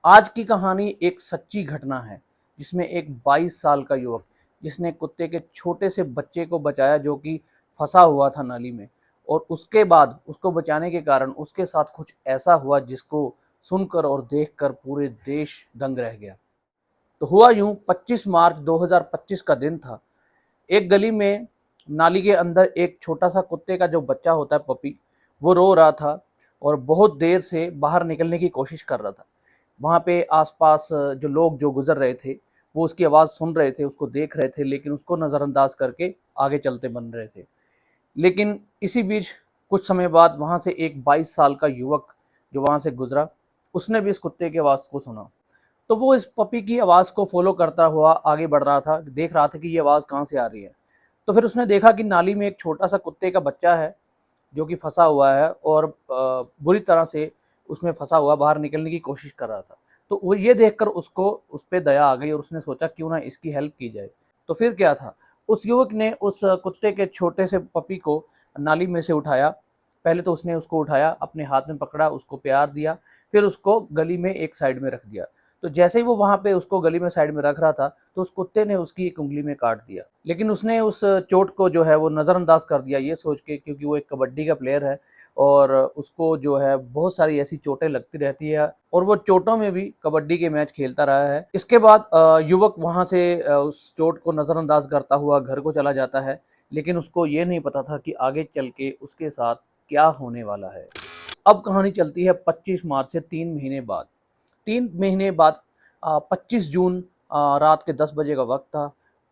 आज की कहानी एक सच्ची घटना है, जिसमें एक 22 साल का युवक जिसने कुत्ते के छोटे से बच्चे को बचाया जो कि फंसा हुआ था नाली में, और उसके बाद उसको बचाने के कारण उसके साथ कुछ ऐसा हुआ जिसको सुनकर और देखकर पूरे देश दंग रह गया। तो हुआ यूं, 25 मार्च 2025 का दिन था। एक गली में नाली के अंदर एक छोटा सा कुत्ते का जो बच्चा होता है, पपी, वो रो रहा था और बहुत देर से बाहर निकलने की कोशिश कर रहा था। वहाँ पे आसपास जो लोग जो गुजर रहे थे, वो उसकी आवाज़ सुन रहे थे, उसको देख रहे थे, लेकिन उसको नज़रअंदाज करके आगे चलते बन रहे थे। लेकिन इसी बीच कुछ समय बाद वहाँ से एक 22 साल का युवक जो वहाँ से गुजरा, उसने भी इस कुत्ते की आवाज़ को सुना। तो वो इस पपी की आवाज़ को फॉलो करता हुआ आगे बढ़ रहा था, देख रहा था कि ये आवाज़ कहाँ से आ रही है। तो फिर उसने देखा कि नाली में एक छोटा सा कुत्ते का बच्चा है जो कि फंसा हुआ है और बुरी तरह से उसमें फंसा हुआ बाहर निकलने की कोशिश कर रहा था। तो वो ये देखकर उसको उस पे दया आ गई और उसने सोचा क्यों ना इसकी हेल्प की जाए। तो फिर क्या था, उस युवक ने उस कुत्ते के छोटे से पपी को नाली में से उठाया। पहले तो उसने उसको उठाया, अपने हाथ में पकड़ा, उसको प्यार दिया, फिर उसको गली में एक साइड में रख दिया। तो जैसे ही वो वहाँ पे उसको गली में साइड में रख रहा था, तो उस कुत्ते ने उसकी एक उँगली में काट दिया। लेकिन उसने उस चोट को जो है वो नज़रअंदाज कर दिया, ये सोच के, क्योंकि वो एक कबड्डी का प्लेयर है और उसको जो है बहुत सारी ऐसी चोटें लगती रहती है और वो चोटों में भी कबड्डी के मैच खेलता रहा है। इसके बाद युवक वहाँ से उस चोट को नज़रअंदाज करता हुआ घर को चला जाता है, लेकिन उसको ये नहीं पता था कि आगे चल के उसके साथ क्या होने वाला है। अब कहानी चलती है 25 मार्च से 3 महीने बाद। 3 महीने बाद 25 जून रात के 10 बजे का वक़्त था।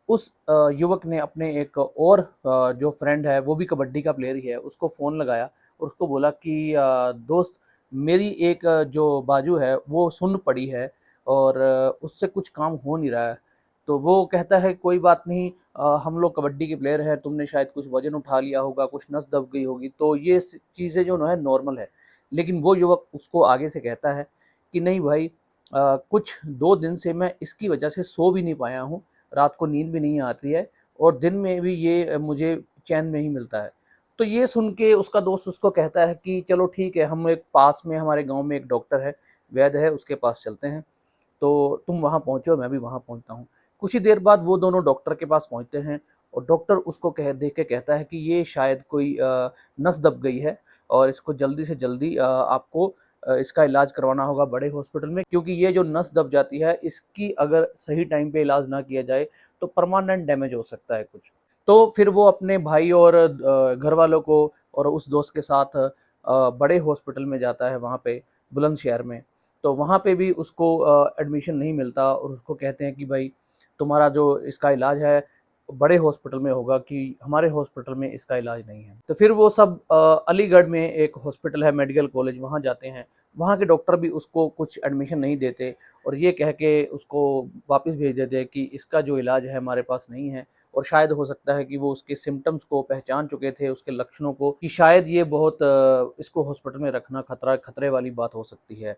उस युवक ने अपने एक और जो फ्रेंड है, वो भी कबड्डी का प्लेयर ही है, उसको फ़ोन लगाया और उसको बोला कि दोस्त, मेरी एक जो बाजू है वो सुन्न पड़ी है और उससे कुछ काम हो नहीं रहा है। तो वो कहता है कोई बात नहीं, हम लोग कबड्डी के प्लेयर हैं, तुमने शायद कुछ वज़न उठा लिया होगा, कुछ नस दब गई होगी, तो ये स चीज़ें जो है नॉर्मल है। लेकिन वो युवक उसको आगे से कहता है कि नहीं भाई, कुछ 2 दिन से मैं इसकी वजह से सो भी नहीं पाया हूँ, रात को नींद भी नहीं आती है और दिन में भी ये मुझे चैन नहीं मिलता है। तो ये सुन के उसका दोस्त उसको कहता है कि चलो ठीक है, हम एक पास में हमारे गाँव में एक डॉक्टर है, वैद्य है, उसके पास चलते हैं। तो तुम वहाँ पहुँचो, मैं भी वहाँ पहुँचता हूँ। कुछ ही देर बाद वो दोनों डॉक्टर के पास पहुँचते हैं और डॉक्टर उसको देख के कहता है कि ये शायद कोई नस दब गई है और इसको जल्दी से जल्दी आपको इसका इलाज करवाना होगा बड़े हॉस्पिटल में, क्योंकि ये जो नस दब जाती है, इसकी अगर सही टाइम पे इलाज ना किया जाए तो परमानेंट डैमेज हो सकता है कुछ। तो फिर वो अपने भाई और घर वालों को और उस दोस्त के साथ बड़े हॉस्पिटल में जाता है, वहाँ पे बुलंदशहर में। तो वहाँ पे भी उसको एडमिशन नहीं मिलता और उसको कहते हैं कि भाई, तुम्हारा जो इसका इलाज है बड़े हॉस्पिटल में होगा, कि हमारे हॉस्पिटल में इसका इलाज नहीं है। तो फिर वो सब अलीगढ़ में एक हॉस्पिटल है, मेडिकल कॉलेज, वहाँ जाते हैं। वहाँ के डॉक्टर भी उसको कुछ एडमिशन नहीं देते और ये कह के उसको वापस भेज देते हैं कि इसका जो इलाज है हमारे पास नहीं है और शायद हो सकता है कि वो उसके सिम्पटम्स को पहचान चुके थे, उसके लक्षणों को, कि शायद ये बहुत इसको हॉस्पिटल में रखना खतरे वाली बात हो सकती है।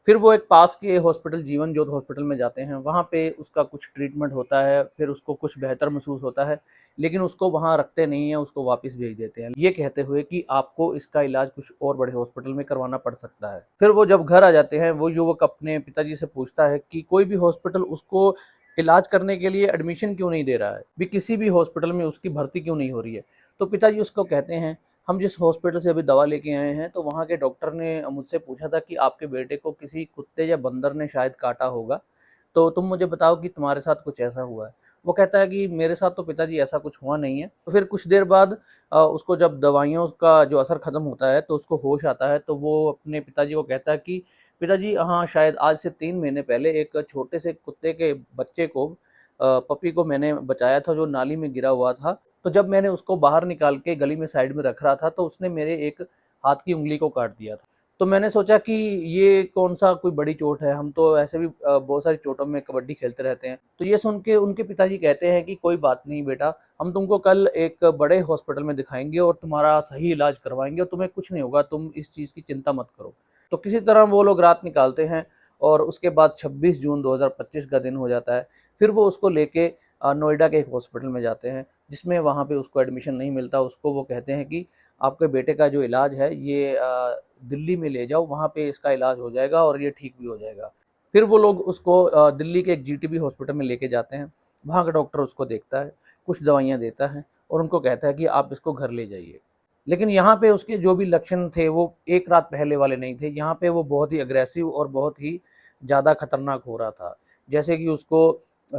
फिर वो एक पास के हॉस्पिटल, जीवन ज्योति हॉस्पिटल में जाते हैं, वहाँ पे उसका कुछ ट्रीटमेंट होता है, फिर उसको कुछ बेहतर महसूस होता है, लेकिन उसको वहाँ रखते नहीं हैं, उसको वापस भेज देते हैं, ये कहते हुए कि आपको इसका इलाज कुछ और बड़े हॉस्पिटल में करवाना पड़ सकता है। फिर वो जब घर आ जाते हैं, वो युवक अपने पिताजी से पूछता है कि कोई भी हॉस्पिटल उसको इलाज करने के लिए एडमिशन क्यों नहीं दे रहा है, भी किसी भी हॉस्पिटल में उसकी भर्ती क्यों नहीं हो रही है। तो पिताजी उसको कहते हैं, हम जिस हॉस्पिटल से अभी दवा लेके आए हैं, तो वहाँ के डॉक्टर ने मुझसे पूछा था कि आपके बेटे को किसी कुत्ते या बंदर ने शायद काटा होगा, तो तुम मुझे बताओ कि तुम्हारे साथ कुछ ऐसा हुआ है। वो कहता है कि मेरे साथ तो पिताजी ऐसा कुछ हुआ नहीं है। तो फिर कुछ देर बाद उसको जब दवाइयों का जो असर ख़त्म होता है तो उसको होश आता है, तो वो अपने पिताजी को कहता है कि पिताजी, हाँ, शायद आज से 3 महीने पहले एक छोटे से कुत्ते के बच्चे को, पपी को मैंने बचाया था जो नाली में गिरा हुआ था। तो जब मैंने उसको बाहर निकाल के गली में साइड में रख रहा था, तो उसने मेरे एक हाथ की उँगली को काट दिया था। तो मैंने सोचा कि ये कौन-सा कोई बड़ी चोट है, हम तो ऐसे भी बहुत सारी चोटों में कबड्डी खेलते रहते हैं। तो ये सुन के उनके पिताजी कहते हैं कि कोई बात नहीं बेटा, हम तुमको कल एक बड़े हॉस्पिटल में दिखाएँगे और तुम्हारा सही इलाज करवाएँगे और तुम्हें कुछ नहीं होगा, तुम इस चीज़ की चिंता मत करो। तो किसी तरह वो लोग रात निकालते हैं और उसके बाद 26 जून 2025 का दिन हो जाता है। फिर वो उसको लेके नोएडा के एक हॉस्पिटल में जाते हैं, जिसमें वहाँ पे उसको एडमिशन नहीं मिलता। उसको वो कहते हैं कि आपके बेटे का जो इलाज है ये दिल्ली में ले जाओ, वहाँ पे इसका इलाज हो जाएगा और ये ठीक भी हो जाएगा। फिर वो लोग उसको दिल्ली के एक जीटीबी हॉस्पिटल में लेके जाते हैं। वहाँ का डॉक्टर उसको देखता है, कुछ दवाइयाँ देता है और उनको कहता है कि आप इसको घर ले जाइए। लेकिन यहाँ पे उसके जो भी लक्षण थे वो एक रात पहले वाले नहीं थे। यहाँ पे वो बहुत ही अग्रेसिव और बहुत ही ज़्यादा खतरनाक हो रहा था। जैसे कि उसको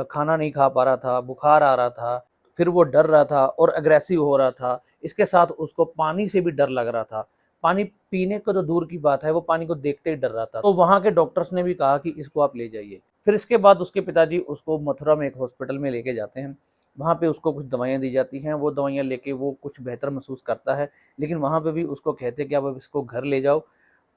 खाना नहीं खा पा रहा था, बुखार आ रहा था, फिर वो डर रहा था और अग्रेसिव हो रहा था। इसके साथ उसको पानी से भी डर लग रहा था। पानी पीने को तो दूर की बात है, वो पानी को देखते ही डर रहा था। तो वहाँ के डॉक्टर्स ने भी कहा कि इसको आप ले जाइए। फिर इसके बाद उसके पिताजी उसको मथुरा में एक हॉस्पिटल में लेके जाते हैं। वहाँ पे उसको कुछ दवाइयाँ दी जाती हैं, वो दवाइयाँ लेके वो कुछ बेहतर महसूस करता है। लेकिन वहाँ पे भी उसको कहते हैं कि आप अब इसको घर ले जाओ।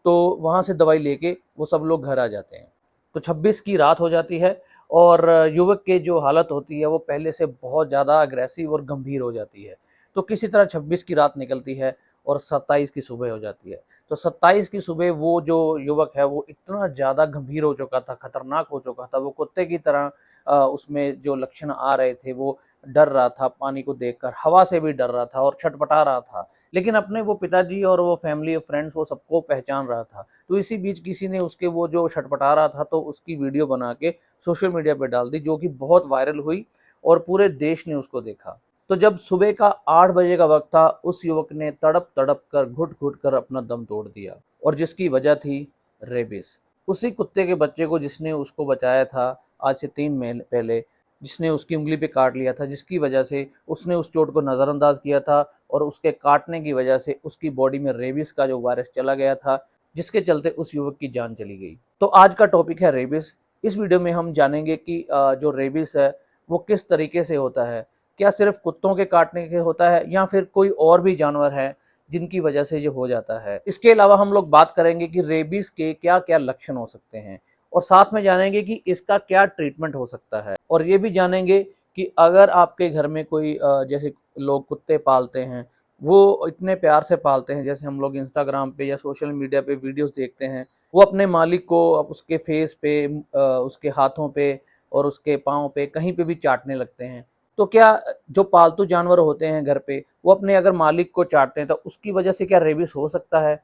तो वहाँ से दवाई लेके वो सब लोग घर आ जाते हैं। तो 26 की रात हो जाती है और युवक की जो हालत होती है वो पहले से बहुत ज़्यादा अग्रेसिव और गंभीर हो जाती है। तो किसी तरह 26 की रात निकलती है और 27 की सुबह हो जाती है। तो 27 की सुबह वो जो युवक है वो इतना ज़्यादा गंभीर हो चुका था, खतरनाक हो चुका था, वो कुत्ते की तरह उसमें जो लक्षण आ रहे थे, वो डर रहा था पानी को देखकर, हवा से भी डर रहा था और छटपटा रहा था। लेकिन अपने वो पिताजी और वो फैमिली और फ्रेंड्स वो सबको पहचान रहा था। तो इसी बीच किसी ने उसके वो जो छटपटा रहा था तो उसकी वीडियो बना के सोशल मीडिया पे डाल दी, जो कि बहुत वायरल हुई और पूरे देश ने उसको देखा। तो जब सुबह का 8 बजे का वक्त था, उस युवक ने तड़प तड़प कर, घुट घुट कर अपना दम तोड़ दिया और जिसकी वजह थी रेबिस। उसी कुत्ते के बच्चे को जिसने उसको बचाया था आज से 3 महीने पहले, जिसने उसकी उंगली पे काट लिया था, जिसकी वजह से उसने उस चोट को नज़रअंदाज किया था और उसके काटने की वजह से उसकी बॉडी में रेबिस का जो वायरस चला गया था, जिसके चलते उस युवक की जान चली गई। तो आज का टॉपिक है रेबिस। इस वीडियो में हम जानेंगे कि जो रेबिस है वो किस तरीके से होता है। क्या सिर्फ कुत्तों के काटने से होता है या फिर कोई और भी जानवर है जिनकी वजह से ये हो जाता है। इसके अलावा हम लोग बात करेंगे कि रेबीज के क्या क्या लक्षण हो सकते हैं और साथ में जानेंगे कि इसका क्या ट्रीटमेंट हो सकता है और ये भी जानेंगे कि अगर आपके घर में कोई जैसे लोग कुत्ते पालते हैं, वो इतने प्यार से पालते हैं, जैसे हम लोग इंस्टाग्राम पे या सोशल मीडिया पे वीडियोस देखते हैं, वो अपने मालिक को उसके फेस पे, उसके हाथों पे और उसके पाँव पे कहीं पे भी चाटने लगते हैं। तो क्या जो पालतू जानवर होते हैं घर पे, वो अपने अगर मालिक को चाटते हैं तो उसकी वजह से क्या रेबीज हो सकता है?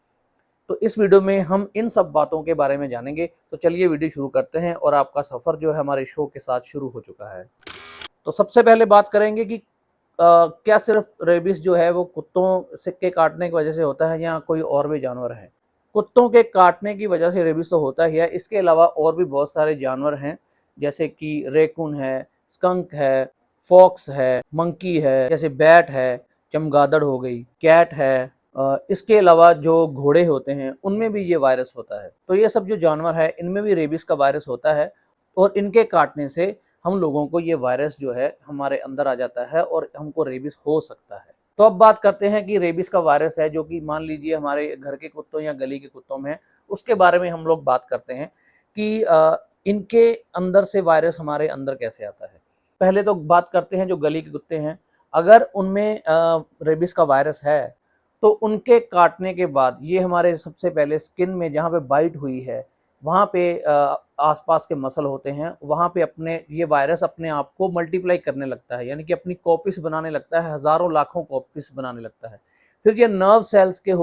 तो इस वीडियो में हम इन सब बातों के बारे में जानेंगे। तो चलिए वीडियो शुरू करते हैं और आपका सफ़र जो है हमारे शो के साथ शुरू हो चुका है। तो सबसे पहले बात करेंगे कि क्या सिर्फ रेबीज जो है वो कुत्तों से के काटने की वजह से होता है या कोई और भी जानवर है? कुत्तों के काटने की वजह से रेबीज तो होता ही है, इसके अलावा और भी बहुत सारे जानवर हैं, जैसे कि रेकून है, स्कंक है, फॉक्स है, मंकी है, जैसे बैट है, चमगादड़ हो गई, कैट है। इसके अलावा जो घोड़े होते हैं उनमें भी ये वायरस होता है। तो ये सब जो जानवर है इनमें भी रेबीज का वायरस होता है और इनके काटने से हम लोगों को ये वायरस जो है हमारे अंदर आ जाता है और हमको रेबीज हो सकता है। तो अब बात करते हैं कि रेबीज का वायरस है जो कि मान लीजिए हमारे घर के कुत्तों या गली के कुत्तों में है, उसके बारे में हम लोग बात करते हैं कि इनके अंदर से वायरस हमारे अंदर कैसे आता है। पहले तो बात करते हैं जो गली के कुत्ते हैं, अगर उनमें रेबीज का वायरस है तो उनके काटने के बाद ये हमारे सबसे पहले स्किन में जहाँ पे बाइट हुई है वहाँ पे आसपास के मसल होते हैं, वहाँ पे अपने ये वायरस अपने आप को मल्टीप्लाई करने लगता है, यानी कि अपनी कॉपीज बनाने लगता है, हज़ारों लाखों कॉपीज बनाने लगता है। फिर ये नर्व सेल्स के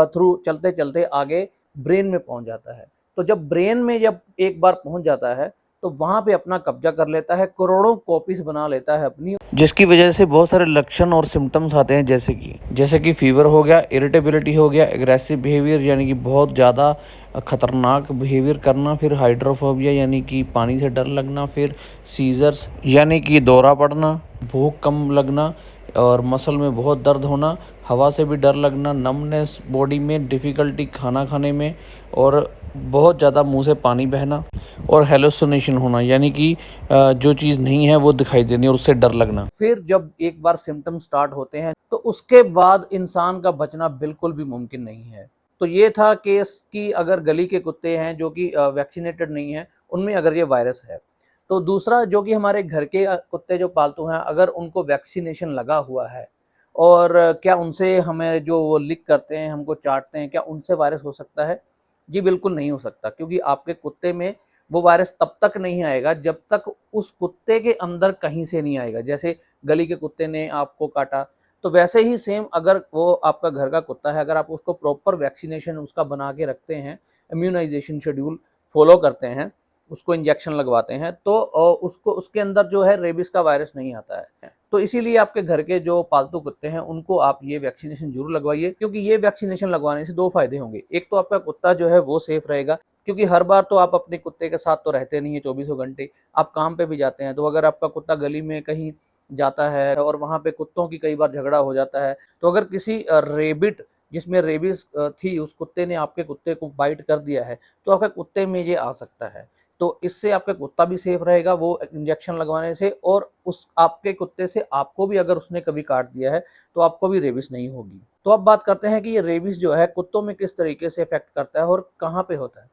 थ्रू चलते चलते आगे ब्रेन में पहुँच जाता है। तो जब ब्रेन में जब एक बार पहुँच जाता है तो वहाँ पे अपना कब्जा कर लेता है, करोड़ों कॉपीज बना लेता है अपनी, जिसकी वजह से बहुत सारे लक्षण और सिम्टम्स आते हैं, जैसे कि फीवर हो गया, इरिटेबिलिटी हो गया, एग्रेसिव बिहेवियर यानी कि बहुत ज़्यादा खतरनाक बिहेवियर करना, फिर हाइड्रोफोबिया यानी कि पानी से डर लगना, फिर सीजर्स यानी कि दौरा पड़ना, भूख कम लगना और मसल में बहुत दर्द होना, हवा से भी डर लगना, नमनेस बॉडी में, डिफ़िकल्टी खाना खाने में और बहुत ज़्यादा मुंह से पानी बहना और हेलुसिनेशन होना, यानी कि जो चीज़ नहीं है वो दिखाई देनी और उससे डर लगना। फिर जब एक बार सिम्टम स्टार्ट होते हैं तो उसके बाद इंसान का बचना बिल्कुल भी मुमकिन नहीं है। तो ये था केस कि अगर गली के कुत्ते हैं जो कि वैक्सीनेटेड नहीं है, उनमें अगर ये वायरस है। तो दूसरा जो कि हमारे घर के कुत्ते जो पालतू हैं, अगर उनको वैक्सीनेशन लगा हुआ है और क्या उनसे हमें जो वो लिक करते हैं, हमको चाटते हैं, क्या उनसे वायरस हो सकता है? जी बिल्कुल नहीं हो सकता, क्योंकि आपके कुत्ते में वो वायरस तब तक नहीं आएगा जब तक उस कुत्ते के अंदर कहीं से नहीं आएगा। जैसे गली के कुत्ते ने आपको काटा, तो वैसे ही सेम अगर वो आपका घर का कुत्ता है, अगर आप उसको प्रॉपर वैक्सीनेशन उसका बना के रखते हैं, इम्यूनाइजेशन शेड्यूल फॉलो करते हैं, उसको इंजेक्शन लगवाते हैं तो उसको उसके अंदर जो है रेबिस का वायरस नहीं आता है। तो इसीलिए आपके घर के जो पालतू कुत्ते हैं उनको आप ये वैक्सीनेशन जरूर लगवाइए, क्योंकि ये वैक्सीनेशन लगवाने से 2 फायदे होंगे। एक तो आपका कुत्ता जो है वो सेफ रहेगा, क्योंकि हर बार तो आप अपने कुत्ते के साथ तो रहते नहीं है चौबीसों घंटे, आप काम पे भी जाते हैं। तो अगर आपका कुत्ता गली में कहीं जाता है और वहाँ पे कुत्तों की कई बार झगड़ा हो जाता है, तो अगर किसी रेबिट जिसमें रेबीज थी उस कुत्ते ने आपके कुत्ते को बाइट कर दिया है, तो आपके कुत्ते में ये आ सकता है। तो इससे आपका कुत्ता भी सेफ रहेगा वो इंजेक्शन लगवाने से, और उस आपके कुत्ते से आपको भी अगर उसने कभी काट दिया है तो आपको भी रेबीज नहीं होगी। तो अब बात करते हैं कि ये रेबीज जो है कुत्तों में किस तरीके से इफेक्ट करता है और कहाँ पे होता है।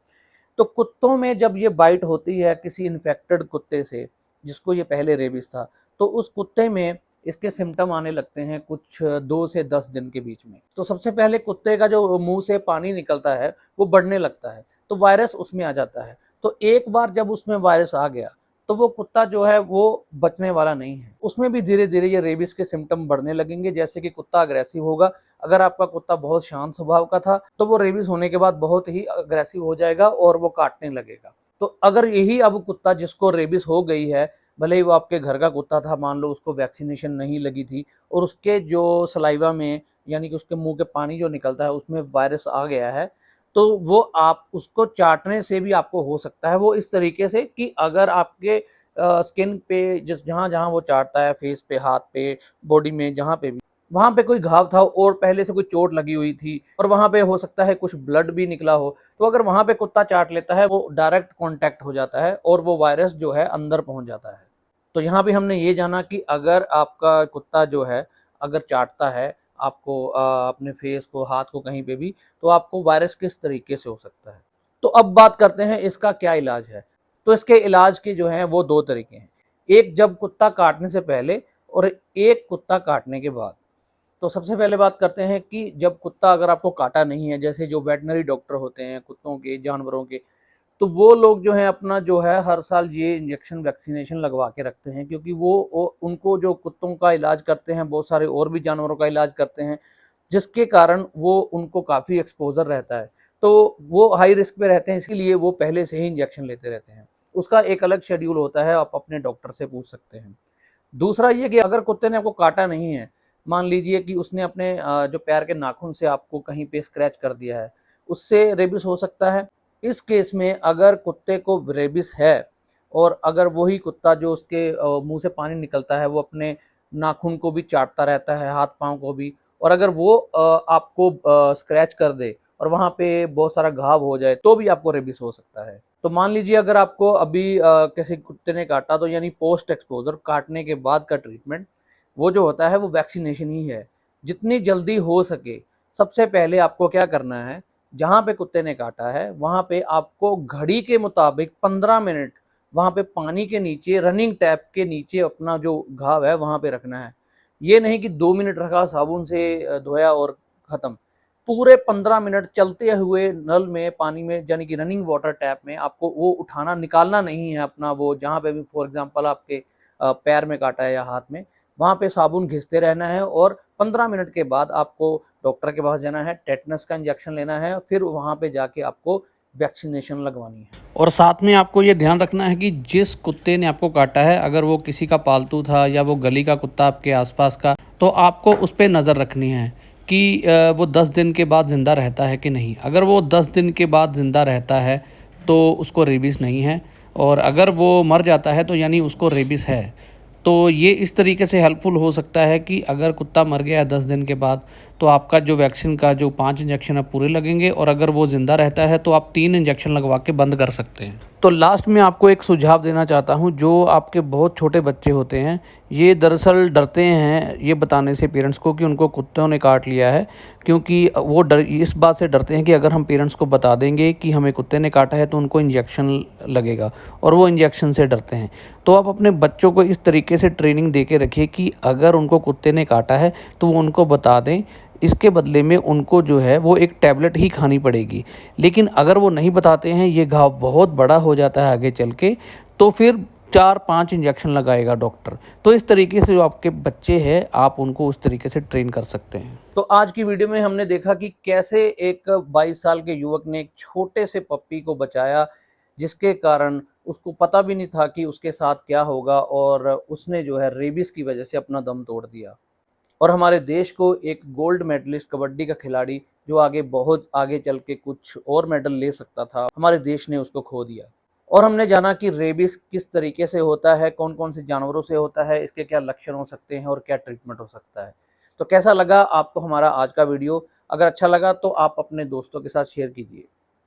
तो कुत्तों में जब ये बाइट होती है किसी इन्फेक्टेड कुत्ते से जिसको ये पहले रेबीज था, तो उस कुत्ते में इसके सिम्टम आने लगते हैं कुछ 2 से 10 दिन के बीच में। तो सबसे पहले कुत्ते का जो मुंह से पानी निकलता है वो बढ़ने लगता है, तो वायरस उसमें आ जाता है। तो एक बार जब उसमें वायरस आ गया तो वो कुत्ता जो है वो बचने वाला नहीं है, उसमें भी धीरे धीरे ये रेबीज के सिम्टम बढ़ने लगेंगे। जैसे कि कुत्ता अग्रेसिव होगा, अगर आपका कुत्ता बहुत शांत स्वभाव का था तो वो रेबीज होने के बाद बहुत ही अग्रेसिव हो जाएगा और वो काटने लगेगा। तो अगर यही अब कुत्ता जिसको रेबीज हो गई है, भले ही वो आपके घर का कुत्ता था, मान लो उसको वैक्सीनेशन नहीं लगी थी और उसके जो सलाइवा में यानी कि उसके मुंह के पानी जो निकलता है उसमें वायरस आ गया है, तो वो आप उसको चाटने से भी आपको हो सकता है। वो इस तरीके से कि अगर आपके स्किन पे जिस जहाँ जहाँ वो चाटता है, फेस पे, हाथ पे, बॉडी में, जहाँ पे भी, वहाँ पे कोई घाव था और पहले से कोई चोट लगी हुई थी और वहाँ पे हो सकता है कुछ ब्लड भी निकला हो, तो अगर वहाँ पे कुत्ता चाट लेता है वो डायरेक्ट कांटेक्ट हो जाता है और वो वायरस जो है अंदर पहुँच जाता है। तो यहाँ पे हमने ये जाना कि अगर आपका कुत्ता जो है अगर चाटता है आपको अपने फेस को, हाथ को, कहीं पे भी, तो आपको वायरस किस तरीके से हो सकता है। तो अब बात करते हैं इसका क्या इलाज है। तो इसके इलाज के जो हैं वो 2 तरीके हैं, एक जब कुत्ता काटने से पहले और एक कुत्ता काटने के बाद। तो सबसे पहले बात करते हैं कि जब कुत्ता अगर आपको काटा नहीं है, जैसे जो वेटनरी डॉक्टर होते हैं कुत्तों के, जानवरों के, तो वो लोग जो है अपना जो है हर साल ये इंजेक्शन वैक्सीनेशन लगवा के रखते हैं, क्योंकि वो उनको जो कुत्तों का इलाज करते हैं बहुत सारे और भी जानवरों का इलाज करते हैं, जिसके कारण वो उनको काफ़ी एक्सपोजर रहता है, तो वो हाई रिस्क पे रहते हैं, इसीलिए वो पहले से ही इंजेक्शन लेते रहते हैं। उसका एक अलग शेड्यूल होता है, आप अपने डॉक्टर से पूछ सकते हैं। दूसरा ये कि अगर कुत्ते ने आपको काटा नहीं है, मान लीजिए कि उसने अपने जो पैर के नाखून से आपको कहीं पे स्क्रैच कर दिया है, उससे रेबिस हो सकता है। इस केस में अगर कुत्ते को रेबिस है और अगर वही कुत्ता जो उसके मुंह से पानी निकलता है वो अपने नाखून को भी चाटता रहता है, हाथ पांव को भी, और अगर वो आपको स्क्रैच कर दे और वहाँ पे बहुत सारा घाव हो जाए तो भी आपको रेबिस हो सकता है। तो मान लीजिए अगर आपको अभी किसी कुत्ते ने काटा, तो यानी पोस्ट एक्सपोजर, काटने के बाद का ट्रीटमेंट वो जो होता है वो वैक्सीनेशन ही है। जितनी जल्दी हो सके सबसे पहले आपको क्या करना है, जहाँ पे कुत्ते ने काटा है वहाँ पे आपको घड़ी के मुताबिक 15 मिनट वहाँ पे पानी के नीचे, रनिंग टैप के नीचे अपना जो घाव है वहाँ पे रखना है। ये नहीं कि 2 मिनट रखा, साबुन से धोया और खत्म। पूरे 15 मिनट चलते हुए नल में, पानी में, यानी कि रनिंग वाटर टैप में आपको वो उठाना, निकालना नहीं है अपना वो, जहाँ पे भी फॉर एग्जांपल आपके पैर में काटा है या हाथ में, वहाँ पे साबुन घिसते रहना है और 15 मिनट के बाद आपको डॉक्टर के पास जाना है, टेटनस का इंजेक्शन लेना है, फिर वहाँ पे जाके आपको वैक्सीनेशन लगवानी है। और साथ में आपको ये ध्यान रखना है कि जिस कुत्ते ने आपको काटा है, अगर वो किसी का पालतू था या वो गली का कुत्ता आपके आसपास का, तो आपको उस पर नज़र रखनी है कि वो 10 दिन के बाद ज़िंदा रहता है कि नहीं। अगर वो 10 दिन के बाद ज़िंदा रहता है तो उसको रेबीज़ नहीं है, और अगर वो मर जाता है तो यानी उसको रेबीज़ है। तो ये इस तरीके से हेल्पफुल हो सकता है कि अगर कुत्ता मर गया है 10 दिन के बाद, तो आपका जो वैक्सीन का जो 5 इंजेक्शन है पूरे लगेंगे, और अगर वो ज़िंदा रहता है तो आप 3 इंजेक्शन लगवा के बंद कर सकते हैं। तो लास्ट में आपको एक सुझाव देना चाहता हूँ, जो आपके बहुत छोटे बच्चे होते हैं, ये दरअसल डरते हैं ये बताने से पेरेंट्स को कि उनको कुत्तों ने काट लिया है, क्योंकि वो इस बात से डरते हैं कि अगर हम पेरेंट्स को बता देंगे कि हमें कुत्ते ने काटा है तो उनको इंजेक्शन लगेगा, और वो इंजेक्शन से डरते हैं। तो आप अपने बच्चों को इस तरीके से ट्रेनिंग दे के रखिए कि अगर उनको कुत्ते ने काटा है तो वो उनको बता दें, इसके बदले में उनको जो है वो एक टैबलेट ही खानी पड़ेगी। लेकिन अगर वो नहीं बताते हैं, ये घाव बहुत बड़ा हो जाता है आगे चल के, तो फिर 4-5 इंजेक्शन लगाएगा डॉक्टर। तो इस तरीके से जो आपके बच्चे हैं आप उनको उस तरीके से ट्रेन कर सकते हैं। तो आज की वीडियो में हमने देखा कि कैसे एक 22 साल के युवक ने एक छोटे से पप्पी को बचाया, जिसके कारण उसको पता भी नहीं था कि उसके साथ क्या होगा और उसने जो है रेबीज की वजह से अपना दम तोड़ दिया। और हमारे देश को एक गोल्ड मेडलिस्ट कबड्डी का खिलाड़ी जो आगे बहुत आगे चल के कुछ और मेडल ले सकता था, हमारे देश ने उसको खो दिया। और हमने जाना कि रेबीज किस तरीके से होता है, कौन कौन से जानवरों से होता है, इसके क्या लक्षण हो सकते हैं और क्या ट्रीटमेंट हो सकता है। तो कैसा लगा आपको हमारा आज का वीडियो? अगर अच्छा लगा तो आप अपने दोस्तों के साथ शेयर कीजिए।